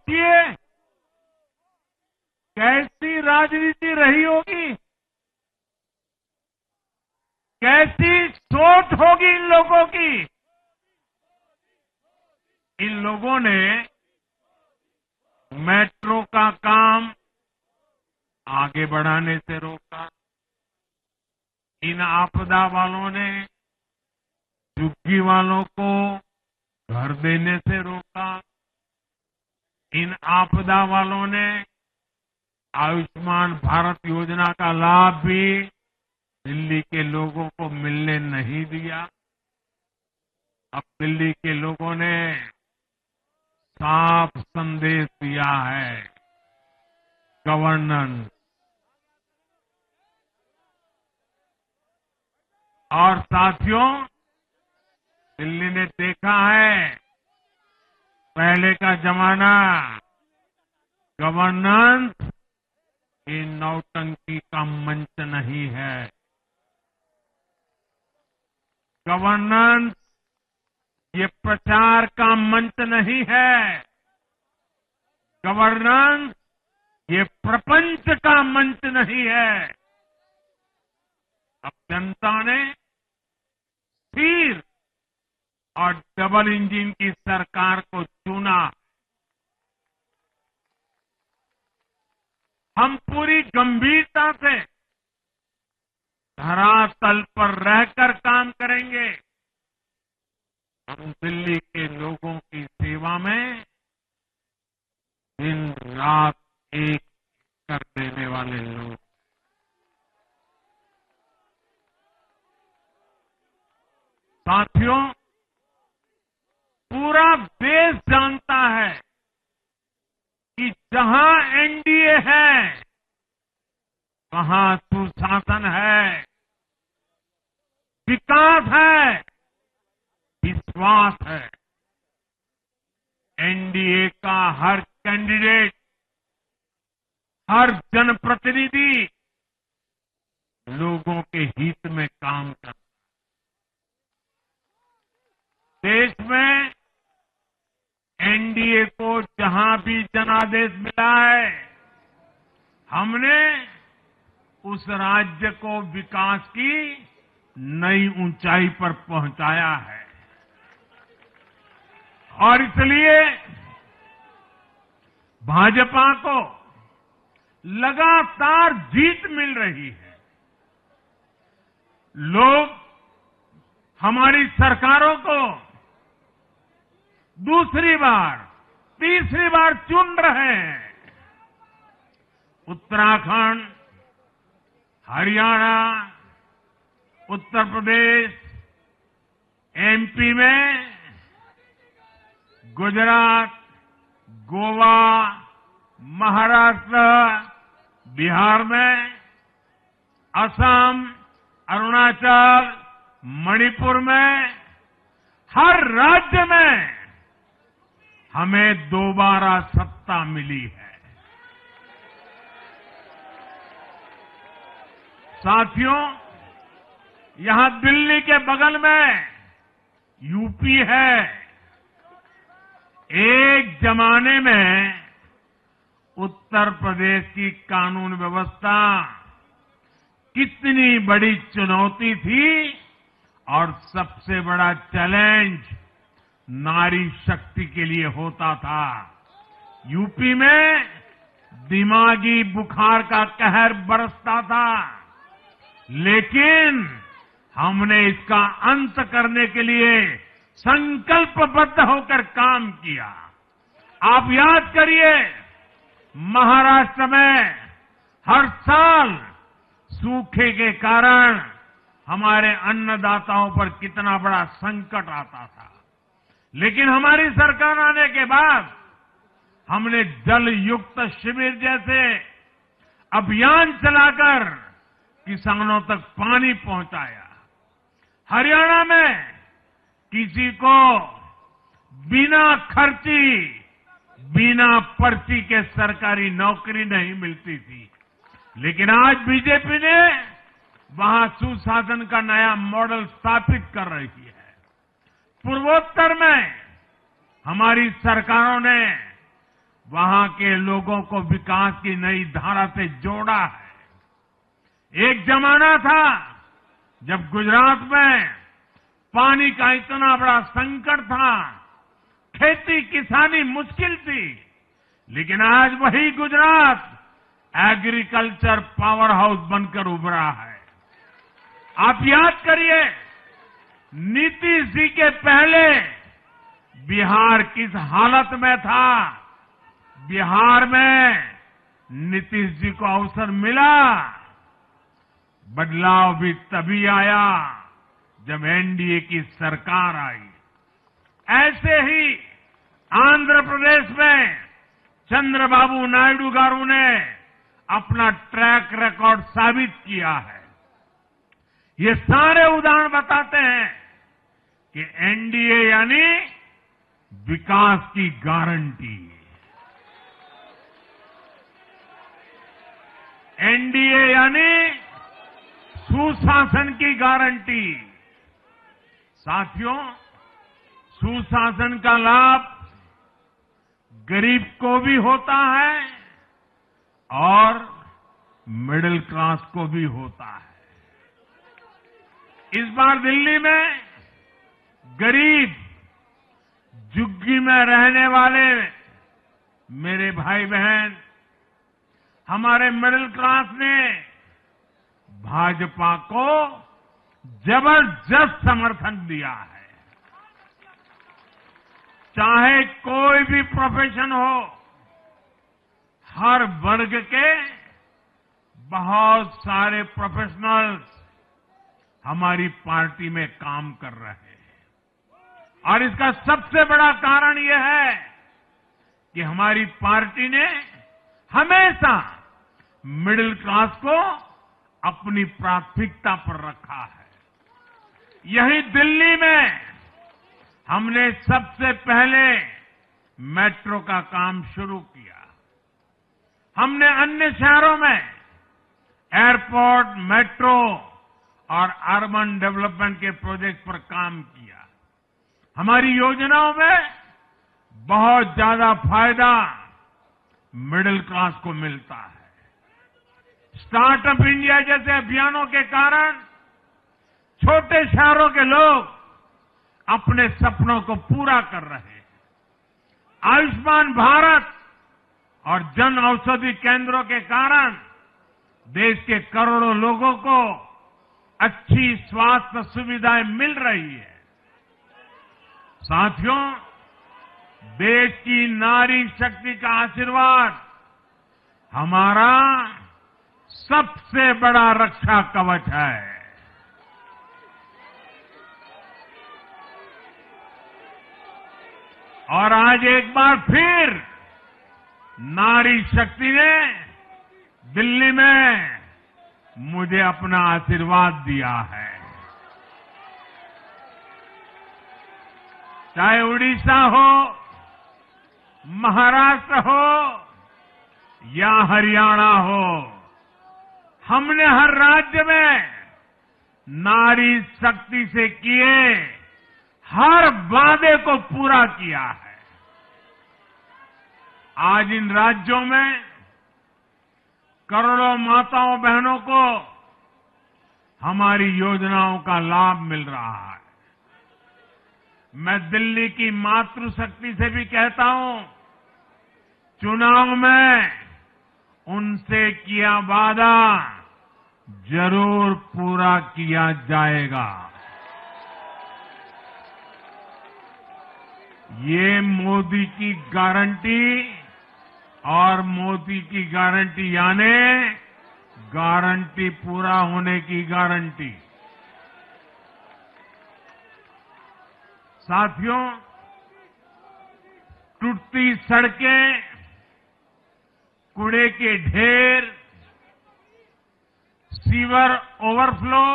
सोचिए कैसी राजनीति रही होगी, कैसी सोच होगी इन लोगों की। इन लोगों ने मेट्रो का काम आगे बढ़ाने से रोका। इन आपदा वालों ने झुग्गी वालों को घर देने से रोका। इन आपदा वालों ने आयुष्मान भारत योजना का लाभ भी दिल्ली के लोगों को मिलने नहीं दिया। अब दिल्ली के लोगों ने साफ संदेश दिया है, गवर्नेंस। और साथियों, दिल्ली ने देखा है पहले का जमाना, गवर्नेंस ये नौटंकी का मंच नहीं है। गवर्नेंस ये प्रचार का मंच नहीं है। गवर्नेंस ये प्रपंच का मंच नहीं है। अब जनता ने स्थिर और डबल इंजन की सरकार को चुना। हम पूरी गंभीरता से धरातल पर रहकर काम करेंगे। हम दिल्ली के लोगों की सेवा में दिन रात एक कर देने वाले लोग। साथियों, पूरा देश जानता है कि जहां एनडीए है वहां सुशासन है, विकास है, विश्वास है। एनडीए का हर कैंडिडेट, हर जनप्रतिनिधि लोगों के हित में काम करता है। देश में एनडीए को जहां भी जनादेश मिला है, हमने उस राज्य को विकास की नई ऊंचाई पर पहुंचाया है। और इसलिए भाजपा को लगातार जीत मिल रही है। लोग हमारी सरकारों को दूसरी बार, तीसरी बार चुन रहे हैं। उत्तराखंड, हरियाणा, उत्तर प्रदेश, एमपी में, गुजरात, गोवा, महाराष्ट्र, बिहार में, असम, अरुणाचल, मणिपुर में, हर राज्य में हमें दोबारा सत्ता मिली है। साथियों, यहां दिल्ली के बगल में यूपी है। एक जमाने में उत्तर प्रदेश की कानून व्यवस्था कितनी बड़ी चुनौती थी और सबसे बड़ा चैलेंज नारी शक्ति के लिए होता था। यूपी में दिमागी बुखार का कहर बरसता था, लेकिन हमने इसका अंत करने के लिए संकल्पबद्ध होकर काम किया। आप याद करिए, महाराष्ट्र में हर साल सूखे के कारण हमारे अन्नदाताओं पर कितना बड़ा संकट आता था, लेकिन हमारी सरकार आने के बाद हमने जल युक्त शिविर जैसे अभियान चलाकर किसानों तक पानी पहुंचाया। हरियाणा में किसी को बिना खर्ची, बिना पर्ची के सरकारी नौकरी नहीं मिलती थी, लेकिन आज बीजेपी ने वहां सुशासन का नया मॉडल स्थापित कर रही है। पूर्वोत्तर में हमारी सरकारों ने वहां के लोगों को विकास की नई धारा से जोड़ा है। एक जमाना था जब गुजरात में पानी का इतना बड़ा संकट था, खेती किसानी मुश्किल थी, लेकिन आज वही गुजरात एग्रीकल्चर पावर हाउस बनकर उभरा है। आप याद करिए, नीतीश जी के पहले बिहार किस हालत में था। बिहार में नीतीश जी को अवसर मिला, बदलाव भी तभी आया जब एनडीए की सरकार आई। ऐसे ही आंध्र प्रदेश में चंद्रबाबू नायडू गारू ने अपना ट्रैक रिकॉर्ड साबित किया है। ये सारे उदाहरण बताते हैं कि एनडीए यानी विकास की गारंटी। एनडीए यानी सुशासन की गारंटी। साथियों, सुशासन का लाभ गरीब को भी होता है और मिडिल क्लास को भी होता है। इस बार दिल्ली में गरीब, झुग्गी में रहने वाले मेरे भाई बहन, हमारे मिडिल क्लास ने भाजपा को जबरदस्त समर्थन दिया है। चाहे कोई भी प्रोफेशन हो, हर वर्ग के बहुत सारे प्रोफेशनल्स हमारी पार्टी में काम कर रहे हैं। और इसका सबसे बड़ा कारण यह है कि हमारी पार्टी ने हमेशा मिडिल क्लास को अपनी प्राथमिकता पर रखा है। यही दिल्ली में हमने सबसे पहले मेट्रो का काम शुरू किया। हमने अन्य शहरों में एयरपोर्ट, मेट्रो और अर्बन डेवलपमेंट के प्रोजेक्ट पर काम किया। हमारी योजनाओं में बहुत ज्यादा फायदा मिडिल क्लास को मिलता है। स्टार्टअप इंडिया जैसे अभियानों के कारण छोटे शहरों के लोग अपने सपनों को पूरा कर रहे हैं। आयुष्मान भारत और जन औषधि केंद्रों के कारण देश के करोड़ों लोगों को अच्छी स्वास्थ्य सुविधाएं मिल रही है। साथियों, देश की नारी शक्ति का आशीर्वाद हमारा सबसे बड़ा रक्षा कवच है। और आज एक बार फिर नारी शक्ति ने दिल्ली में मुझे अपना आशीर्वाद दिया है। चाहे उड़ीसा हो, महाराष्ट्र हो या हरियाणा हो, हमने हर राज्य में नारी शक्ति से किए हर वादे को पूरा किया है। आज इन राज्यों में करोड़ों माताओं बहनों को हमारी योजनाओं का लाभ मिल रहा है। मैं दिल्ली की मातृशक्ति से भी कहता हूं, चुनाव में उनसे किया वादा जरूर पूरा किया जाएगा। ये मोदी की गारंटी और मोदी की गारंटी यानी गारंटी पूरा होने की गारंटी। साथियों, टूटती सड़कें, कूड़े के ढेर, सीवर ओवरफ्लो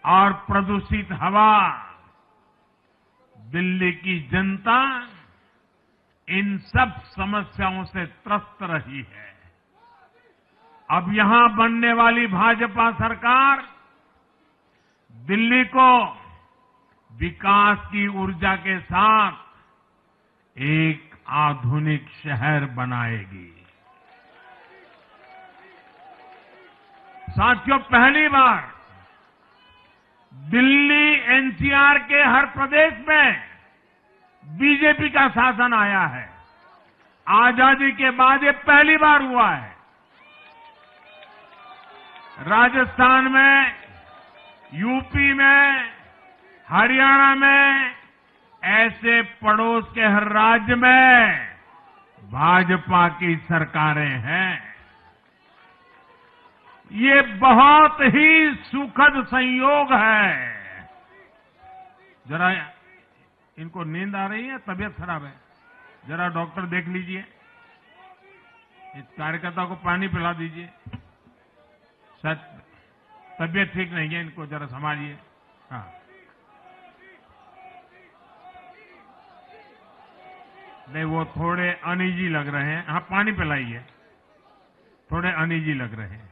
और प्रदूषित हवा, दिल्ली की जनता इन सब समस्याओं से त्रस्त रही है। अब यहां बनने वाली भाजपा सरकार दिल्ली को विकास की ऊर्जा के साथ एक आधुनिक शहर बनाएगी। साथियों, पहली बार दिल्ली एनसीआर के हर प्रदेश में बीजेपी का शासन आया है। आजादी के बाद ये पहली बार हुआ है। राजस्थान में, यूपी में, हरियाणा में, ऐसे पड़ोस के हर राज्य में भाजपा की सरकारें हैं। ये बहुत ही सुखद संयोग है। जरा इनको नींद आ रही है, तबीयत खराब है, जरा डॉक्टर देख लीजिए। इस कार्यकर्ता को पानी पिला दीजिए, शायद तबीयत ठीक नहीं है, इनको जरा संभालिए। हाँ, नहीं, वो थोड़े अनईजी लग रहे हैं। हाँ, पानी पिलाइए, थोड़े अनईजी लग रहे हैं।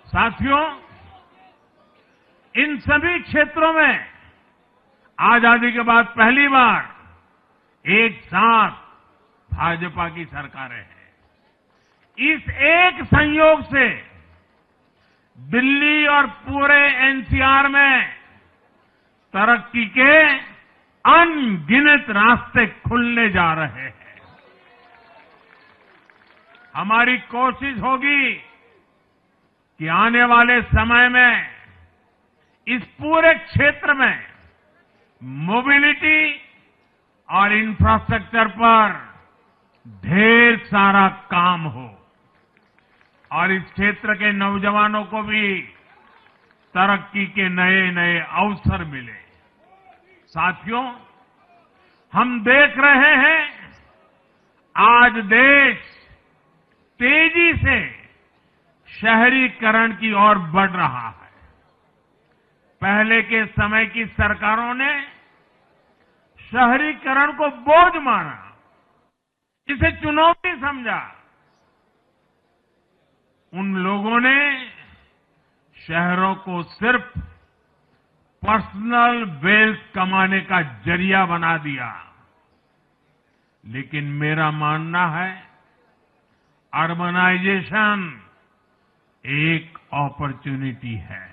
साथियों, इन सभी क्षेत्रों में आजादी के बाद पहली बार एक साथ भाजपा की सरकारें हैं। इस एक संयोग से दिल्ली और पूरे एनसीआर में तरक्की के अनगिनत रास्ते खुलने जा रहे हैं। हमारी कोशिश होगी कि आने वाले समय में इस पूरे क्षेत्र में मोबिलिटी और इंफ्रास्ट्रक्चर पर ढेर सारा काम हो और इस क्षेत्र के नौजवानों को भी तरक्की के नए नए अवसर मिले। साथियों, हम देख रहे हैं आज देश तेजी से शहरीकरण की ओर बढ़ रहा है। पहले के समय की सरकारों ने शहरीकरण को बोझ माना, इसे चुनौती समझा। उन लोगों ने शहरों को सिर्फ पर्सनल वेल्थ कमाने का जरिया बना दिया। लेकिन मेरा मानना है, अर्बनाइजेशन एक अपॉर्चुनिटी है।